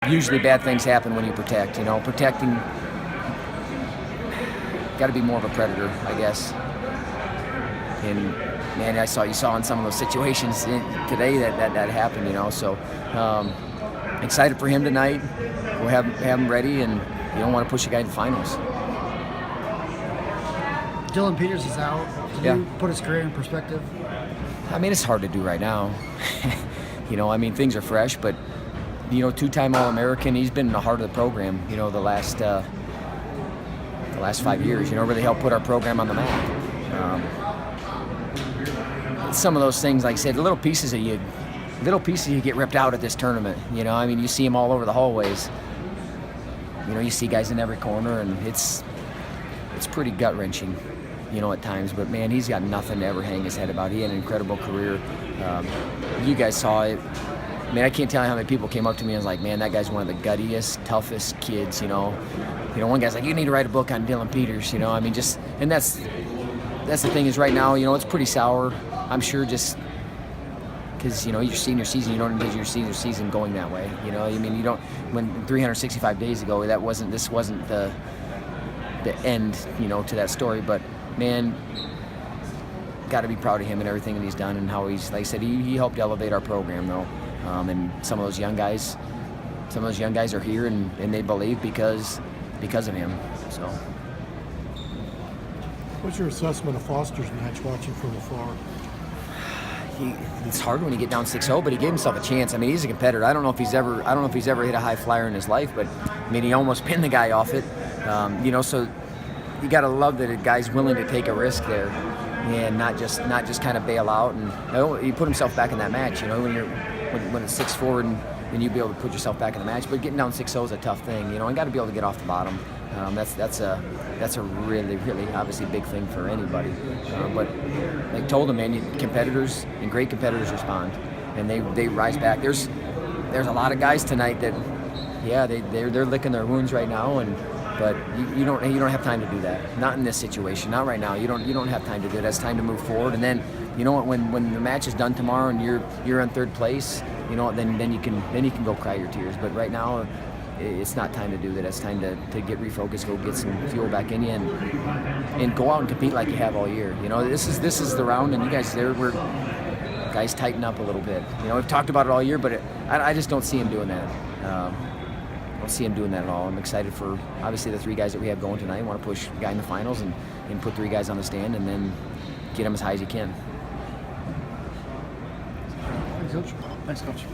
usually bad things happen when you protect. Protecting, got to be more of a predator, I guess. And man, you saw in some of those situations today that happened. So excited for him tonight. We'll have him ready, and you don't want to push a guy to the finals. Dylan Peters is out. Can you put his career in perspective? I mean, it's hard to do right now. Things are fresh, but two-time All-American. He's been in the heart of the program. The last 5 years. Really helped put our program on the map. Some of those things, like I said, little pieces you get ripped out at this tournament. You see them all over the hallways. You see guys in every corner, and it's pretty gut-wrenching, at times. But man, he's got nothing to ever hang his head about. He had an incredible career. You guys saw it. Man, I can't tell you how many people came up to me and was like, man, that guy's one of the guttiest, toughest kids. One guy's like, you need to write a book on Dylan Peters. And that's the thing is right now, it's pretty sour. I'm sure just because, your senior season, you don't envision your senior season going that way. You don't, when 365 days ago, this wasn't the end, to that story. But man, got to be proud of him and everything that he's done and how he's, like I said, he helped elevate our program though. And some of those young guys are here and they believe because of him. So. What's your assessment of Foster's match watching from afar? It's hard when you get down 6-0, but he gave himself a chance. He's a competitor. I don't know if he's ever hit a high flyer in his life, but he almost pinned the guy off it. So you got to love that a guy's willing to take a risk there and not just kind of bail out. And he put himself back in that match. When it's 6-4 and you be able to put yourself back in the match. But getting down 6-0 is a tough thing. And got to be able to get off the bottom. That's a really, really obviously big thing for anybody. But like told him, man, competitors and great competitors respond, and they rise back. There's a lot of guys tonight that, they're licking their wounds right now, but you don't have time to do that. Not in this situation. Not right now. You don't have time to do that. It's time to move forward. And then when the match is done tomorrow and you're in third place, then you can go cry your tears. But right now, it's not time to do that. It's time to get refocused, go get some fuel back in you, and go out and compete like you have all year. This is the round, and you guys guys tighten up a little bit. We've talked about it all year, but I just don't see him doing that. I don't see him doing that at all. I'm excited for obviously the 3 guys that we have going tonight. I want to push a guy in the finals and put 3 guys on the stand, and then get them as high as you can. Thanks, Coach.